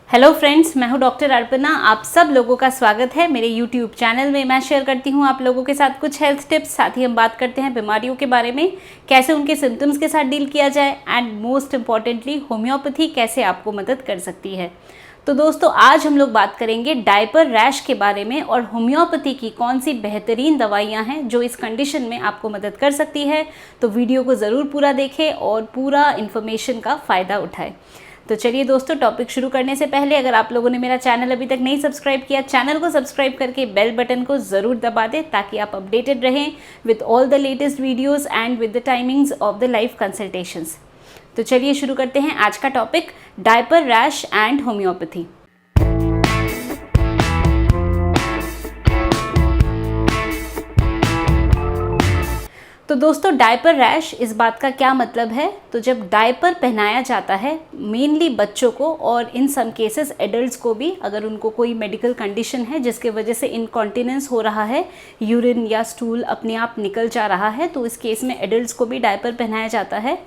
Hello friends, मैं हूं doctor Arpana. आप सब लोगों का स्वागत है मेरे यूट्यूब चैनल में। मैं शेयर करती हूं आप लोगों के साथ कुछ हेल्थ टिप्स, साथ ही हम बात करते हैं बीमारियों के बारे में, कैसे उनके सिम्टम्स के साथ डील किया जाए एंड मोस्ट इम्पॉर्टेंटली होम्योपैथी कैसे आपको मदद कर सकती है। तो दोस्तों, आज हम लोग बात करेंगे डायपर रैश के बारे में और होम्योपैथी की कौन सी बेहतरीन दवाइयाँ हैं जो इस कंडीशन में आपको मदद कर सकती है। तो वीडियो को ज़रूर पूरा देखें और पूरा इन्फॉर्मेशन का फ़ायदा उठाएं। तो चलिए दोस्तों, टॉपिक शुरू करने से पहले अगर आप लोगों ने मेरा चैनल अभी तक नहीं सब्सक्राइब किया, चैनल को सब्सक्राइब करके बेल बटन को ज़रूर दबा दें ताकि आप अपडेटेड रहें with all the latest videos and with the timings of the live consultations. तो चलिए शुरू करते हैं आज का topic, diaper rash and homeopathy. तो दोस्तों, डायपर रैश, इस बात का क्या मतलब है? तो जब डायपर पहनाया जाता है मेनली बच्चों को और इन सम केसेस एडल्ट्स को भी, अगर उनको कोई मेडिकल कंडीशन है जिसके वजह से इनकॉन्टिनेंस हो रहा है, यूरिन या स्टूल अपने आप निकल जा रहा है, तो इस केस में एडल्ट्स को भी डायपर पहनाया जाता है।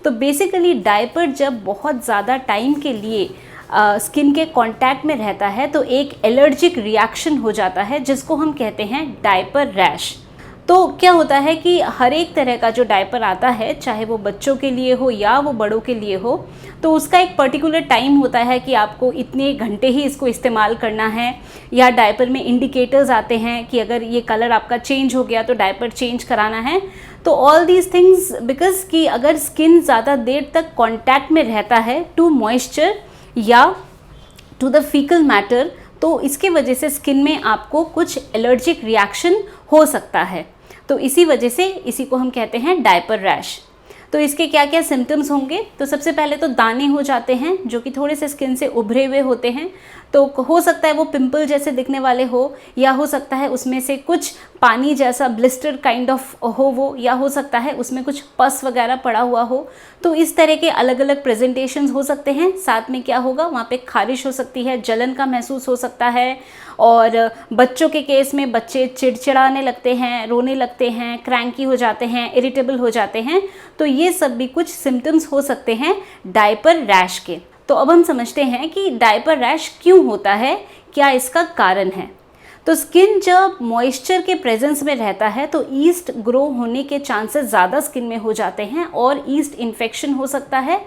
तो बेसिकली डायपर जब बहुत ज़्यादा टाइम के लिए स्किन के कांटेक्ट में रहता है तो एक एलर्जिक रिएक्शन हो जाता है जिसको हम कहते हैं डायपर रैश। तो क्या होता है कि हर एक तरह का जो डायपर आता है, चाहे वो बच्चों के लिए हो या वो बड़ों के लिए हो, तो उसका एक पर्टिकुलर टाइम होता है कि आपको इतने घंटे ही इसको इस्तेमाल करना है, या डायपर में इंडिकेटर्स आते हैं कि अगर ये कलर आपका चेंज हो गया तो डायपर चेंज कराना है। तो ऑल दीज थिंग्स बिकॉज कि अगर स्किन ज़्यादा देर तक कॉन्टैक्ट में रहता है टू मॉइस्चर या टू द फीकल मैटर, तो इसके वजह से स्किन में आपको कुछ एलर्जिक रिएक्शन हो सकता है। तो इसी वजह से इसी को हम कहते हैं डायपर रैश। तो इसके क्या क्या सिम्टम्स होंगे? तो सबसे पहले तो दाने हो जाते हैं जो कि थोड़े से स्किन से उभरे हुए होते हैं। तो हो सकता है वो पिंपल जैसे दिखने वाले हो, या हो सकता है उसमें से कुछ पानी जैसा ब्लिस्टर काइंड ऑफ हो वो, या हो सकता है उसमें कुछ पस वगैरह पड़ा हुआ हो। तो इस तरह के अलग अलग प्रेजेंटेशंस हो सकते हैं। साथ में क्या होगा, वहाँ पे खारिश हो सकती है, जलन का महसूस हो सकता है, और बच्चों के केस में बच्चे चिड़चिड़ाने लगते हैं, रोने लगते हैं, क्रैंकी हो जाते हैं, इरिटेबल हो जाते हैं। तो ये सब भी कुछ सिम्टम्स हो सकते हैं डायपर रैश के। तो अब हम समझते हैं कि डायपर रैश क्यों होता है, क्या इसका कारण है। तो स्किन जब मॉइस्चर के प्रेजेंस में रहता है तो ईस्ट ग्रो होने के चांसेस ज़्यादा स्किन में हो जाते हैं और ईस्ट इन्फेक्शन हो सकता है।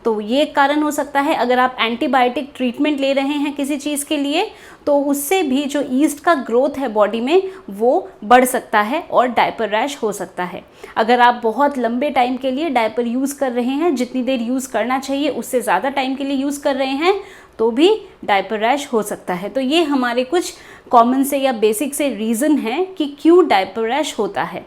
तो ये कारण हो सकता है। अगर आप एंटीबायोटिक ट्रीटमेंट ले रहे हैं किसी चीज़ के लिए, तो उससे भी जो ईस्ट का ग्रोथ है बॉडी में वो बढ़ सकता है और डायपर रैश हो सकता है। अगर आप बहुत लंबे टाइम के लिए डायपर यूज़ कर रहे हैं, जितनी देर यूज़ करना चाहिए उससे ज़्यादा टाइम के लिए यूज़ कर रहे हैं, तो भी डायपर रैश हो सकता है। तो ये हमारे कुछ कॉमन से या बेसिक से रीज़न हैं कि क्यों डायपर रैश होता है।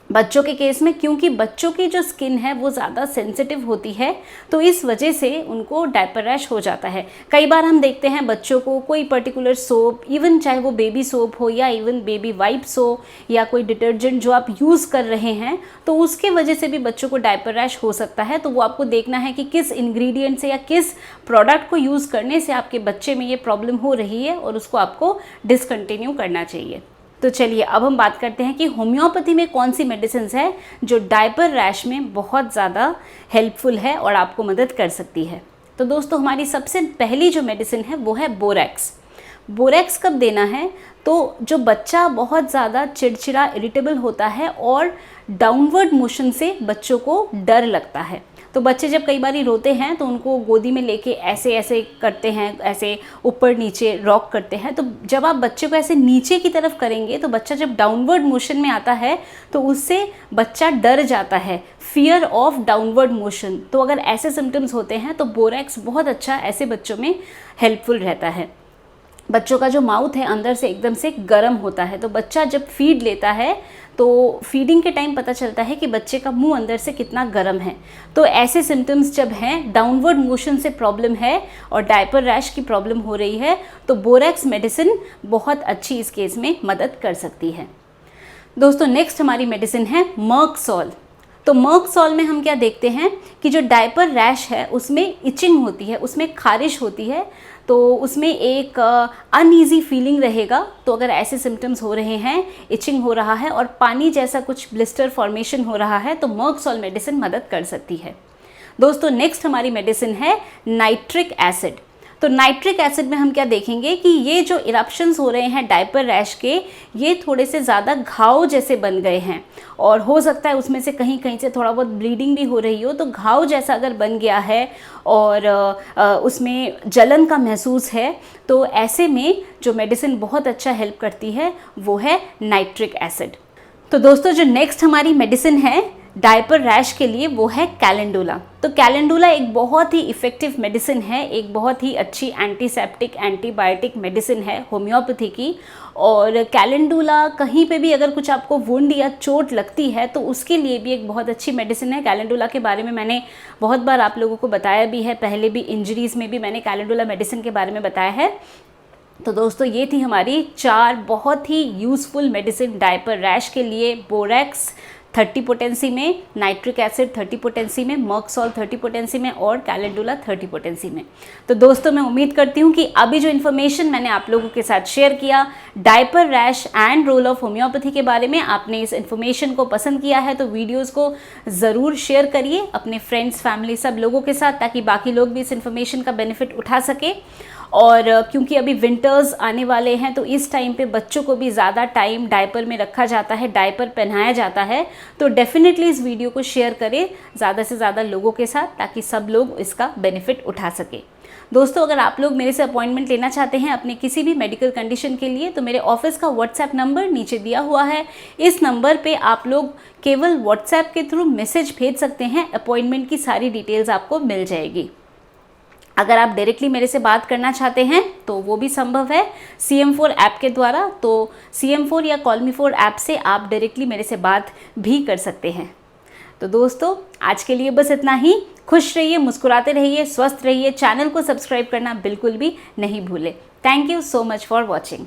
बच्चों के केस में, क्योंकि बच्चों की जो स्किन है वो ज़्यादा सेंसिटिव होती है, तो इस वजह से उनको डायपर रैश हो जाता है। कई बार हम देखते हैं बच्चों को कोई पर्टिकुलर सोप, इवन चाहे वो बेबी सोप हो या इवन बेबी वाइप्स हो या कोई डिटर्जेंट जो आप यूज़ कर रहे हैं, तो उसके वजह से भी बच्चों को डायपर रैश हो सकता है। तो वो आपको देखना है कि किस इंग्रेडिएंट से या किस प्रोडक्ट को यूज़ करने से आपके बच्चे में ये प्रॉब्लम हो रही है और उसको आपको डिसकंटिन्यू करना चाहिए। तो चलिए अब हम बात करते हैं कि होम्योपैथी में कौन सी मेडिसिन्स है जो डायपर रैश में बहुत ज़्यादा हेल्पफुल है और आपको मदद कर सकती है। तो दोस्तों, हमारी सबसे पहली जो मेडिसिन है वो है बोरैक्स। बोरैक्स कब देना है? तो जो बच्चा बहुत ज़्यादा चिड़चिड़ा, इरिटेबल होता है और डाउनवर्ड मोशन से बच्चों को डर लगता है। तो बच्चे जब कई बार रोते हैं तो उनको गोदी में लेके ऐसे ऐसे करते हैं, ऐसे ऊपर नीचे रॉक करते हैं। तो जब आप बच्चे को ऐसे नीचे की तरफ करेंगे तो बच्चा जब डाउनवर्ड मोशन में आता है तो उससे बच्चा डर जाता है, फियर ऑफ डाउनवर्ड मोशन। तो अगर ऐसे सिम्टम्स होते हैं तो बोरैक्स बहुत अच्छा ऐसे बच्चों में हेल्पफुल रहता है। बच्चों का जो माउथ है अंदर से एकदम से गर्म होता है, तो बच्चा जब फीड लेता है तो फीडिंग के टाइम पता चलता है कि बच्चे का मुंह अंदर से कितना गर्म है। तो ऐसे सिम्टम्स जब हैं, डाउनवर्ड मोशन से प्रॉब्लम है और डायपर रैश की प्रॉब्लम हो रही है, तो बोरैक्स मेडिसिन बहुत अच्छी इस केस में मदद कर सकती है। दोस्तों, नेक्स्ट हमारी मेडिसिन है मर्कसॉल। तो मर्कसॉल में हम क्या देखते हैं कि जो डायपर रैश है उसमें इचिंग होती है, उसमें खारिश होती है, तो उसमें एक अनईजी फीलिंग रहेगा। तो अगर ऐसे सिम्टम्स हो रहे हैं, इचिंग हो रहा है और पानी जैसा कुछ ब्लिस्टर फॉर्मेशन हो रहा है, तो मर्कसॉल मेडिसिन मदद कर सकती है। दोस्तों, नेक्स्ट हमारी मेडिसिन है नाइट्रिक एसिड। तो नाइट्रिक एसिड में हम क्या देखेंगे कि ये जो इरप्शंस हो रहे हैं डायपर रैश के, ये थोड़े से ज़्यादा घाव जैसे बन गए हैं और हो सकता है उसमें से कहीं कहीं से थोड़ा बहुत ब्लीडिंग भी हो रही हो। तो घाव जैसा अगर बन गया है और उसमें जलन का महसूस है, तो ऐसे में जो मेडिसिन बहुत अच्छा हेल्प करती है वो है नाइट्रिक एसिड। तो दोस्तों जो नेक्स्ट हमारी मेडिसिन है डायपर रैश के लिए वो है कैलेंडुला। तो कैलेंडुला एक बहुत ही इफ़ेक्टिव मेडिसिन है, एक बहुत ही अच्छी एंटीसेप्टिक एंटीबायोटिक मेडिसिन है होम्योपैथी की। और कैलेंडुला कहीं पे भी अगर कुछ आपको वुंड या चोट लगती है तो उसके लिए भी एक बहुत अच्छी मेडिसिन है। कैलेंडुला के बारे में मैंने बहुत बार आप लोगों को बताया भी है, पहले भी इंजरीज़ में भी मैंने कैलेंडुला मेडिसिन के बारे में बताया है। तो दोस्तों ये थी हमारी 4 बहुत ही यूज़फुल मेडिसिन डायपर रैश के लिए। बोरेक्स 30 पोटेंसी में, नाइट्रिक एसिड 30 पोटेंसी में, मर्कसॉल 30 पोटेंसी में और कैलेंडुला 30 पोटेंसी में। तो दोस्तों मैं उम्मीद करती हूँ कि अभी जो इन्फॉर्मेशन मैंने आप लोगों के साथ शेयर किया diaper rash and role of homeopathy के बारे में, आपने इस इन्फॉर्मेशन को पसंद किया है तो वीडियोज़ को ज़रूर शेयर करिए अपने फ्रेंड्स, फैमिली, सब लोगों के साथ, ताकि बाकी लोग भी इस इन्फॉर्मेशन का बेनिफिट उठा सके। और क्योंकि अभी विंटर्स आने वाले हैं तो इस टाइम पे बच्चों को भी ज़्यादा टाइम डायपर में रखा जाता है, डायपर पहनाया जाता है। तो डेफिनेटली इस वीडियो को शेयर करें ज़्यादा से ज़्यादा लोगों के साथ, ताकि सब लोग इसका बेनिफिट उठा सके। दोस्तों अगर आप लोग मेरे से अपॉइंटमेंट लेना चाहते हैं अपने किसी भी मेडिकल कंडीशन के लिए, तो मेरे ऑफिस का व्हाट्सएप नंबर नीचे दिया हुआ है। इस नंबर पे आप लोग केवल व्हाट्सएप के थ्रू मैसेज भेज सकते हैं, अपॉइंटमेंट की सारी डिटेल्स आपको मिल जाएगी। अगर आप डायरेक्टली मेरे से बात करना चाहते हैं तो वो भी संभव है CM4 ऐप के द्वारा। तो CM4 या कॉलमी4 ऐप से आप डायरेक्टली मेरे से बात भी कर सकते हैं। तो दोस्तों आज के लिए बस इतना ही। खुश रहिए, मुस्कुराते रहिए, स्वस्थ रहिए। चैनल को सब्सक्राइब करना बिल्कुल भी नहीं भूलें। Thank you so much for watching.